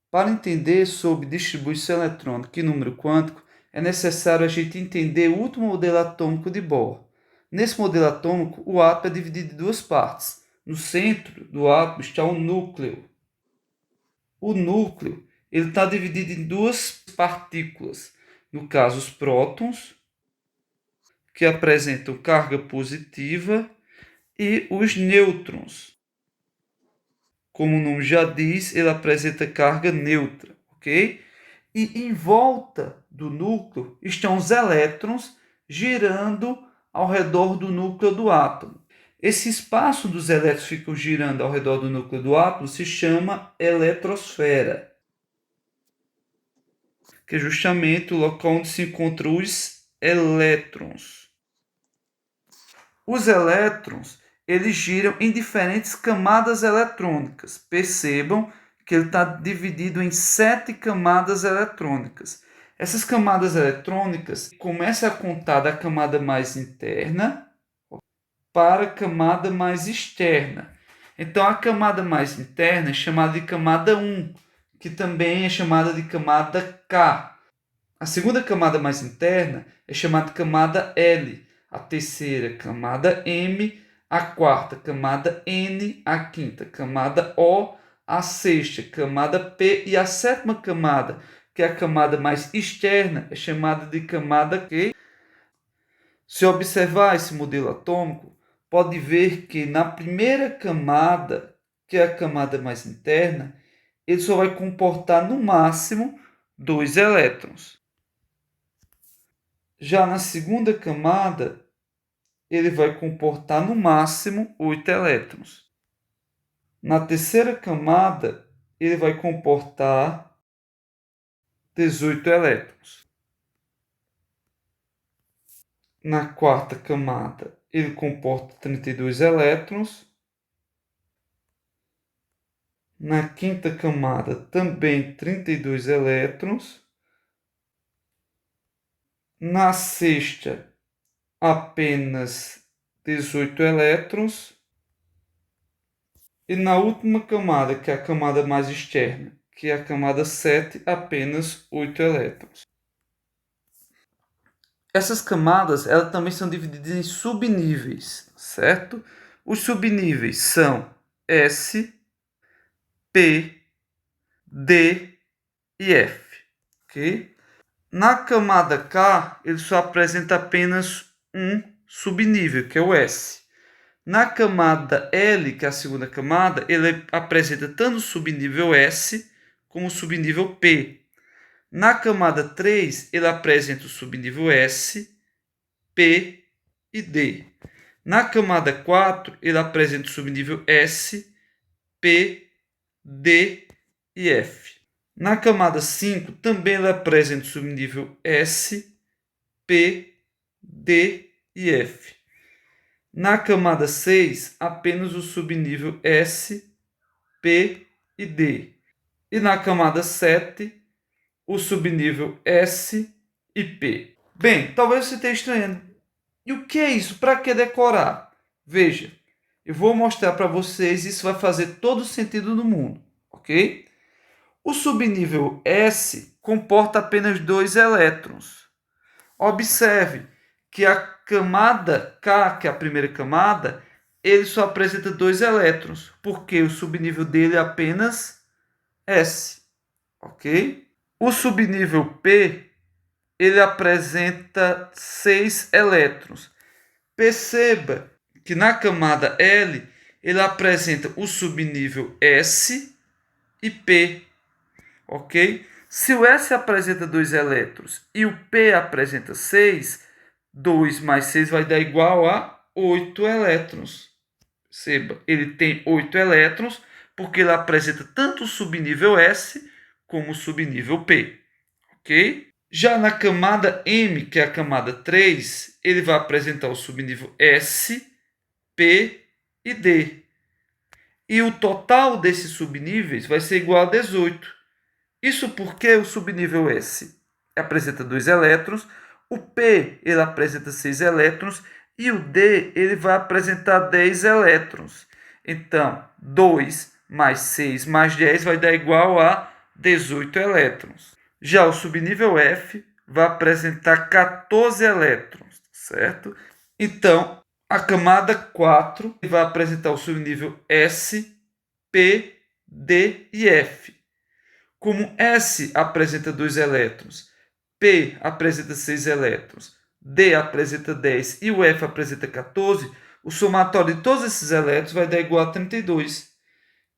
Para entender sobre distribuição eletrônica e número quântico, é necessário a gente entender o último modelo atômico de Bohr. Nesse modelo atômico, o átomo é dividido em duas partes. No centro do átomo está o núcleo. O núcleo ele está dividido em duas partículas. No caso, os prótons, que apresentam carga positiva, e os nêutrons. Como o nome já diz, ele apresenta carga neutra, ok? E em volta do núcleo estão os elétrons girando ao redor do núcleo do átomo. Esse espaço dos elétrons que ficam girando ao redor do núcleo do átomo se chama eletrosfera, que é justamente o local onde se encontram os elétrons. Os elétrons eles giram em diferentes camadas eletrônicas. Percebam que ele está dividido em 7 camadas eletrônicas. Essas camadas eletrônicas começam a contar da camada mais interna para a camada mais externa. Então, a camada mais interna é chamada de camada 1, que também é chamada de camada K. A segunda camada mais interna é chamada de camada L, a terceira camada M, a quarta camada N, a quinta camada O, a sexta camada P e a sétima camada, que é a camada mais externa, é chamada de camada Q. Se observar esse modelo atômico, pode ver que na primeira camada, que é a camada mais interna, ele só vai comportar no máximo 2 elétrons. Já na segunda camada, ele vai comportar no máximo 8 elétrons. Na terceira camada, ele vai comportar 18 elétrons. Na quarta camada, ele comporta 32 elétrons. Na quinta camada, também 32 elétrons. Na sexta, apenas 18 elétrons. E na última camada, que é a camada mais externa, que é a camada 7, apenas 8 elétrons. Essas camadas elas também são divididas em subníveis, certo? Os subníveis são S, P, D e F. Okay? Na camada K, ele só apresenta apenas um subnível, que é o S. Na camada L, que é a segunda camada, ele apresenta tanto o subnível S como o subnível P. Na camada 3, ele apresenta o subnível S, P e D. Na camada 4, ele apresenta o subnível S, P, D e F. Na camada 5, também ele apresenta o subnível S, P, D e F. Na camada 6, apenas o subnível S, P e D. E na camada 7, o subnível S e P. Bem, talvez você esteja estranhando. E o que é isso? Para que decorar? Veja, eu vou mostrar para vocês, isso vai fazer todo o sentido do mundo, ok? O subnível S comporta apenas 2 elétrons. Observe que a camada K, que é a primeira camada, ele só apresenta 2 elétrons, porque o subnível dele é apenas S, ok? O subnível P, ele apresenta 6 elétrons. Perceba que na camada L, ele apresenta o subnível S e P, ok? Se o S apresenta 2 elétrons e o P apresenta 6, 2 mais 6 vai dar igual a 8 elétrons. Perceba, ele tem 8 elétrons porque ele apresenta tanto o subnível S como o subnível P, ok? Já na camada M, que é a camada 3, ele vai apresentar o subnível S, P e D. E o total desses subníveis vai ser igual a 18. Isso porque o subnível S apresenta 2 elétrons, o P ele apresenta 6 elétrons e o D ele vai apresentar 10 elétrons. Então, 2 mais 6 mais 10 vai dar igual a 18 elétrons. Já o subnível F vai apresentar 14 elétrons, certo? Então, a camada 4 vai apresentar o subnível S, P, D e F. Como S apresenta 2 elétrons, P apresenta 6 elétrons, D apresenta 10 e o F apresenta 14, o somatório de todos esses elétrons vai dar igual a 32,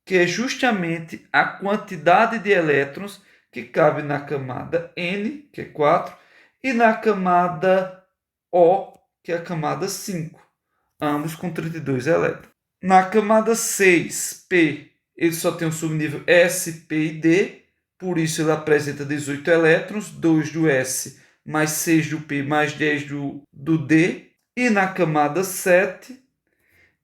que é justamente a quantidade de elétrons que cabe na camada N, que é 4, e na camada O, que é a camada 5, ambos com 32 elétrons. Na camada 6, P, ele só tem um subnível S, P e D, por isso ele apresenta 18 elétrons, 2 do S, mais 6 do P, mais 10 do D. E na camada 7,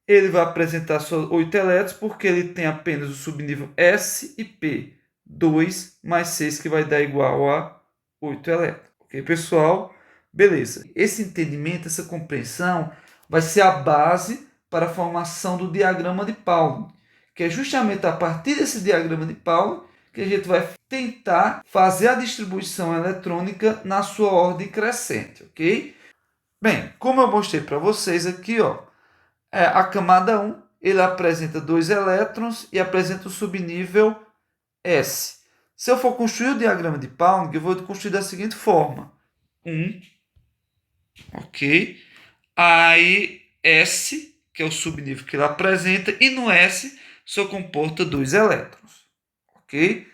ele vai apresentar só 8 elétrons, porque ele tem apenas o subnível S e P. 2 mais 6, que vai dar igual a 8 elétrons. Ok, pessoal? Beleza. Esse entendimento, essa compreensão, vai ser a base para a formação do diagrama de Pauling, que é justamente a partir desse diagrama de Pauling que a gente vai tentar fazer a distribuição eletrônica na sua ordem crescente, ok? Bem, como eu mostrei para vocês aqui, ó, a camada 1 ele apresenta 2 elétrons e apresenta o subnível S. Se eu for construir o diagrama de Pauling, eu vou construir da seguinte forma. 1, ok? Aí S, que é o subnível que ele apresenta, e no S só comporta 2 elétrons, ok?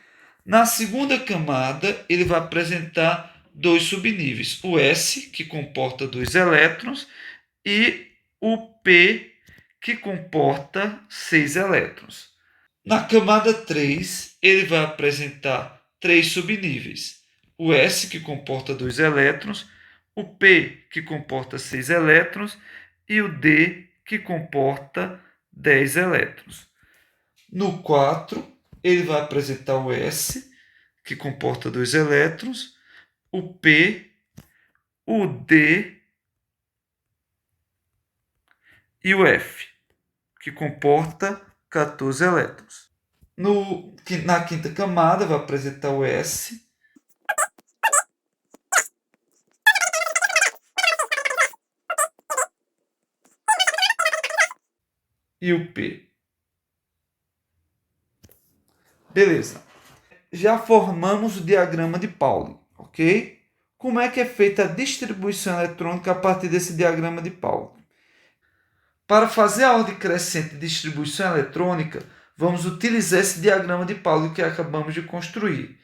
Na segunda camada, ele vai apresentar 2 subníveis, o S, que comporta 2 elétrons, e o P, que comporta 6 elétrons. Na camada 3, ele vai apresentar 3 subníveis, o S, que comporta 2 elétrons, o P, que comporta 6 elétrons, e o D, que comporta 10 elétrons. No 4, ele vai apresentar o S, que comporta 2 elétrons, o P, o D e o F, que comporta 14 elétrons. Na quinta camada, vai apresentar o S, e o P. Beleza. Já formamos o diagrama de Pauling, ok? Como é que é feita a distribuição eletrônica a partir desse diagrama de Pauling? Para fazer a ordem crescente de distribuição eletrônica, vamos utilizar esse diagrama de Pauling que acabamos de construir.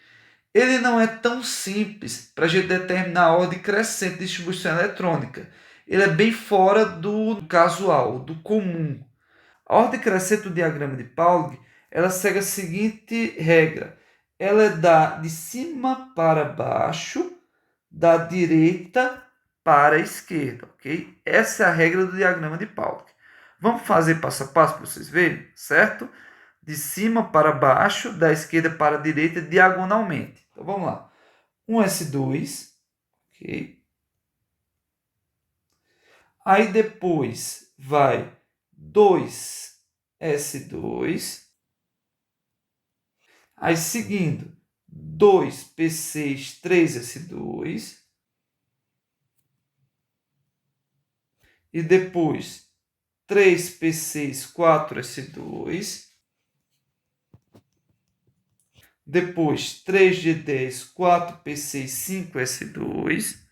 Ele não é tão simples para a gente determinar a ordem crescente de distribuição eletrônica. Ele é bem fora do casual, do comum. A ordem crescente do diagrama de Pauling, ela segue a seguinte regra. Ela é de cima para baixo, da direita para a esquerda, ok? Essa é a regra do diagrama de Pauling. Vamos fazer passo a passo para vocês verem, certo? De cima para baixo, da esquerda para a direita, diagonalmente. Então vamos lá. Um S2, ok? Aí depois vai 2S2. Aí seguindo, 2P6, 3S2. E depois 3P6, 4S2. Depois 3G10, 4P6, 5S2.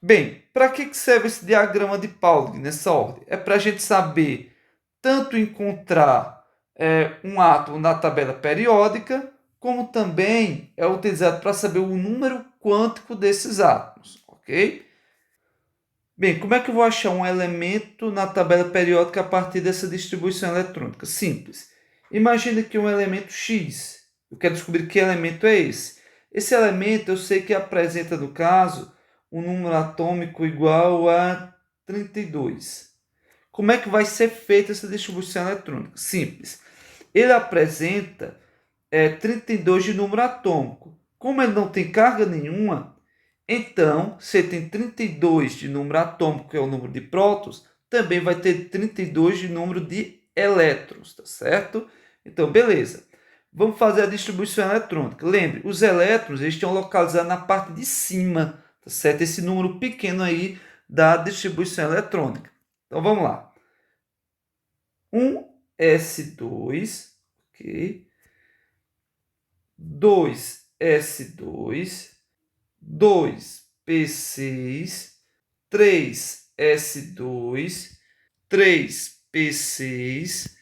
Bem, para que serve esse diagrama de Pauling nessa ordem? É para a gente saber tanto encontrar um átomo na tabela periódica, como também é utilizado para saber o número quântico desses átomos, ok? Bem, como é que eu vou achar um elemento na tabela periódica a partir dessa distribuição eletrônica? Simples. Imagine que um elemento X. Eu quero descobrir que elemento é esse. Esse elemento eu sei que apresenta, no caso, um número atômico igual a 32. Como é que vai ser feita essa distribuição eletrônica? Simples. Ele apresenta 32 de número atômico. Como ele não tem carga nenhuma, então, se ele tem 32 de número atômico, que é o número de prótons, também vai ter 32 de número de elétrons, tá certo? Então, beleza. Vamos fazer a distribuição eletrônica. Lembre, os elétrons eles estão localizados na parte de cima, tá certo? Esse número pequeno aí da distribuição eletrônica. Então, vamos lá. 1s2, ok? 2s2, 2p6, 3s2, 3p6,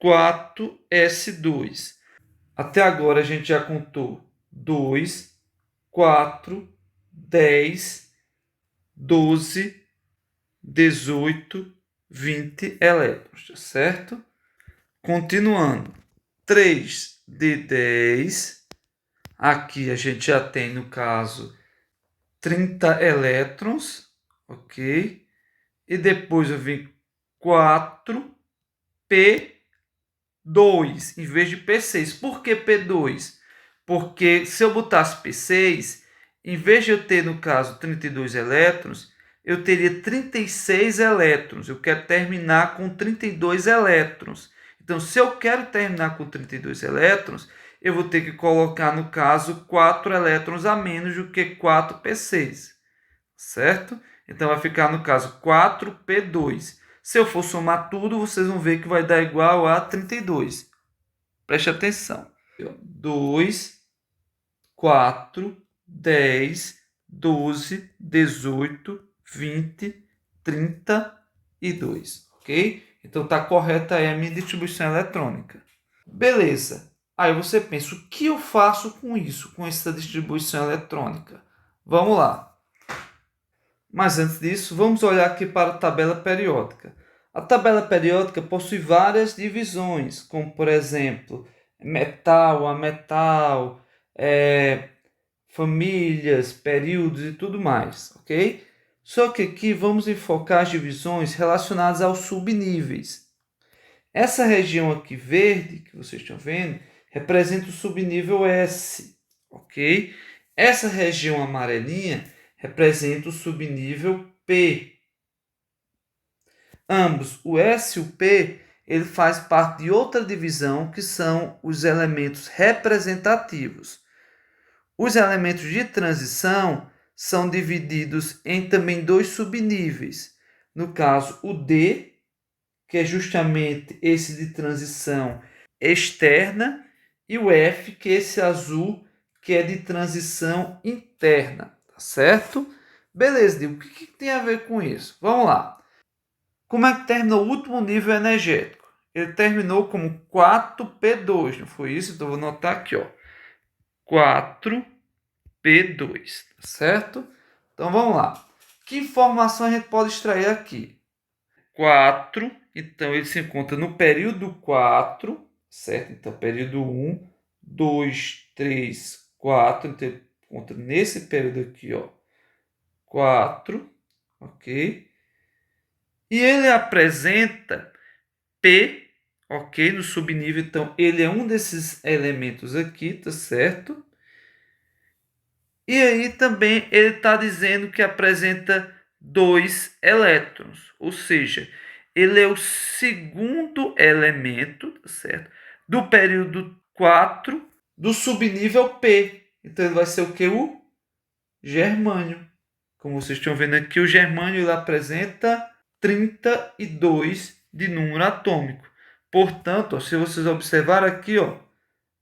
4s2. Até agora a gente já contou 2, 4, 10, 12, 18, 20 elétrons, tá certo? Continuando. 3 de 10. Aqui a gente já tem, no caso, 30 elétrons, ok? E depois eu vim 4p2 em vez de p6. Por que p2? Porque se eu botasse p6, em vez de eu ter, no caso, 32 elétrons, eu teria 36 elétrons. Eu quero terminar com 32 elétrons. Então, se eu quero terminar com 32 elétrons, eu vou ter que colocar, no caso, 4 elétrons a menos do que 4p6. Certo? Então, vai ficar, no caso, 4p2. Se eu for somar tudo, vocês vão ver que vai dar igual a 32. Preste atenção. 2, 4, 10, 12, 18, 20, 32. Ok? Então, está correta aí a minha distribuição eletrônica. Beleza. Aí você pensa, o que eu faço com isso, com essa distribuição eletrônica? Vamos lá. Mas antes disso, vamos olhar aqui para a tabela periódica. A tabela periódica possui várias divisões, como por exemplo, metal, ametal, famílias, períodos e tudo mais, ok? Só que aqui vamos enfocar as divisões relacionadas aos subníveis. Essa região aqui verde, que vocês estão vendo, representa o subnível S, ok? Essa região amarelinha representa o subnível P. Ambos, o S e o P, ele faz parte de outra divisão que são os elementos representativos. Os elementos de transição são divididos em também dois subníveis. No caso, o D, que é justamente esse de transição externa, e o F, que é esse azul, que é de transição interna, tá certo? Beleza, Diego, o que tem a ver com isso? Vamos lá. Como é que terminou o último nível energético? Ele terminou como 4p2, não foi isso? Então, vou anotar aqui, ó. 4p2, tá certo? Então, vamos lá. Que informação a gente pode extrair aqui? 4, então ele se encontra no período 4, certo? Então, período 1, 2, 3, 4. Então, ele encontra nesse período aqui, ó. 4, ok? E ele apresenta P, ok? No subnível, então, ele é um desses elementos aqui, tá certo? E aí também ele está dizendo que apresenta 2 elétrons, ou seja, ele é o segundo elemento, tá certo? Do período 4 do subnível P. Então ele vai ser o que? O germânio. Como vocês estão vendo aqui, o germânio ele apresenta 32 de número atômico. Portanto, ó, se vocês observarem aqui, ó,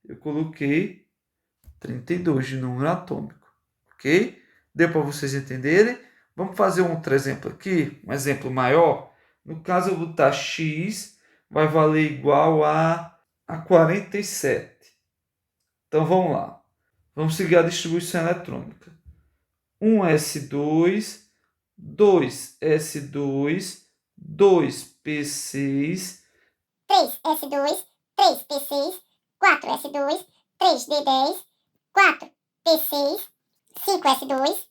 eu coloquei 32 de número atômico. Ok? Deu para vocês entenderem? Vamos fazer um outro exemplo aqui, um exemplo maior. No caso, eu vou botar x vai valer igual a 47. Então, vamos lá. Vamos seguir a distribuição eletrônica. 1s2, 2s2, 2p6, 3s2, 3p6, 4s2, 3d10, 4p6, 5s2,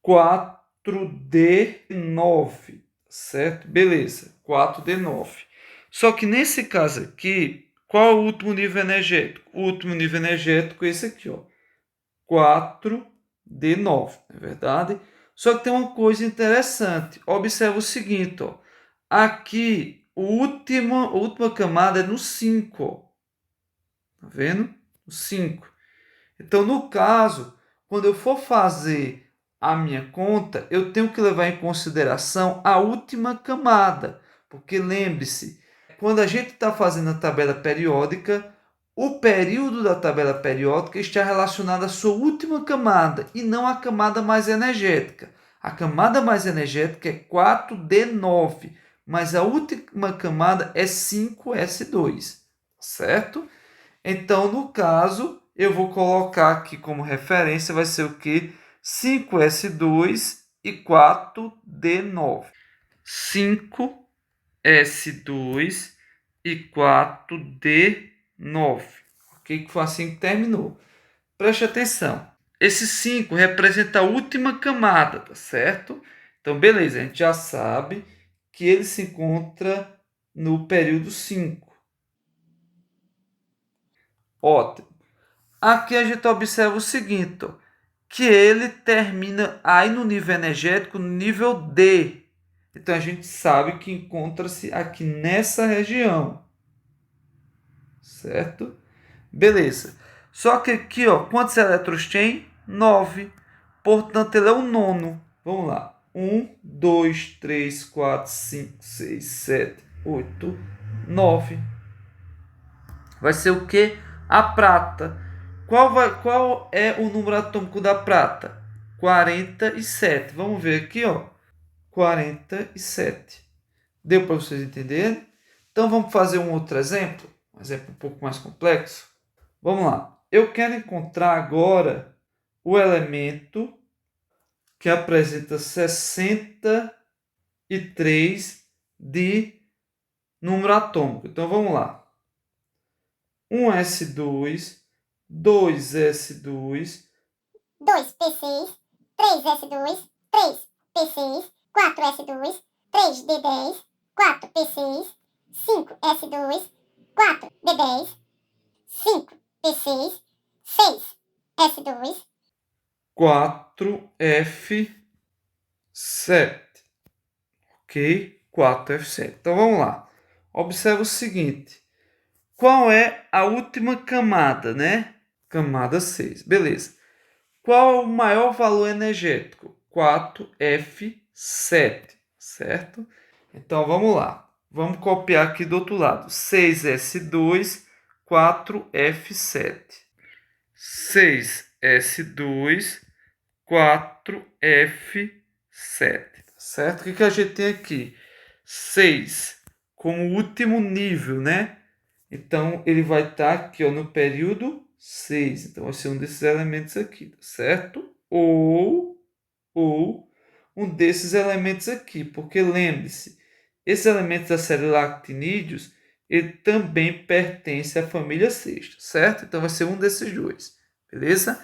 4d9, certo? Beleza, 4D9. Só que nesse caso aqui, qual é o último nível energético? O último nível energético é esse aqui, ó. 4D9, não é verdade? Só que tem uma coisa interessante. Observa o seguinte, ó. Aqui, a última camada é no 5, ó. Tá vendo? O 5. Então, no caso, quando eu for fazer a minha conta, eu tenho que levar em consideração a última camada. Porque lembre-se, quando a gente está fazendo a tabela periódica, o período da tabela periódica está relacionado à sua última camada e não à camada mais energética. A camada mais energética é 4D9, mas a última camada é 5S2, certo? Então, no caso, eu vou colocar aqui como referência, vai ser o que? 5S2 e 4D9. 5S2 e 4D9. Ok? Que foi assim que terminou. Preste atenção. Esse 5 representa a última camada, tá certo? Então, beleza, a gente já sabe que ele se encontra no período 5. Ótimo. Aqui a gente observa o seguinte, ó, que ele termina aí no nível energético, no nível D. Então a gente sabe que encontra-se aqui nessa região, certo? Beleza. Só que aqui, ó, quantos elétrons tem? 9. Portanto, ele é o nono. Vamos lá. 1, 2, 3, 4, 5, 6, 7, 8, 9. Vai ser o que? A prata. Qual é o número atômico da prata? 47. Vamos ver aqui, ó. 47. Deu para vocês entenderem? Então vamos fazer um outro exemplo. Um exemplo um pouco mais complexo. Vamos lá. Eu quero encontrar agora o elemento que apresenta 63 de número atômico. Então vamos lá. 1S2, 2S2, 2P6, 3S2, 3P6, 4S2, 3D10, 4P6, 5S2, 4D10, 5P6, 6S2, 4F7. Ok? 4F7. Então vamos lá. Observa o seguinte. Qual é a última camada, né? Camada 6. Beleza. Qual é o maior valor energético? 4F7, certo? Então vamos lá. Vamos copiar aqui do outro lado. 6S2, 4F7. 6S2, 4F7. Certo? O que a gente tem aqui? 6 como último nível, né? Então, ele vai estar aqui, ó, no período 6. Então, vai ser um desses elementos aqui, certo? Ou um desses elementos aqui. Porque, lembre-se, esses elementos da série lactinídeos, ele também pertence à família sexta, certo? Então, vai ser um desses dois, beleza?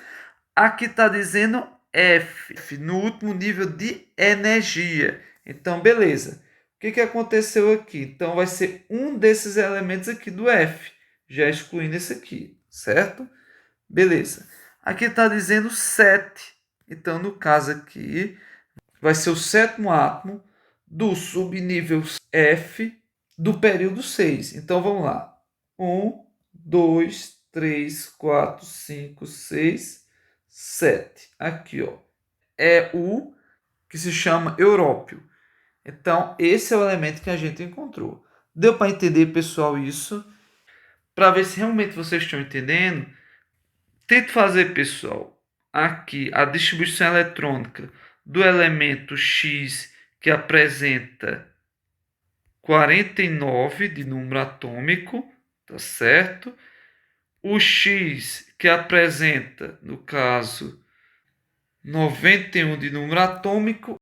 Aqui está dizendo F, no último nível de energia. Então, beleza. O que aconteceu aqui? Então, vai ser um desses elementos aqui do F, já excluindo esse aqui, certo? Beleza. Aqui está dizendo 7. Então, no caso aqui, vai ser o sétimo átomo do subnível F do período 6. Então, vamos lá. 1, 2, 3, 4, 5, 6, 7. Aqui, ó. É o que se chama európio. Então, esse é o elemento que a gente encontrou. Deu para entender, pessoal, isso? Para ver se realmente vocês estão entendendo, tente fazer, pessoal, aqui a distribuição eletrônica do elemento X, que apresenta 49 de número atômico, tá certo? O X, que apresenta, no caso, 91 de número atômico,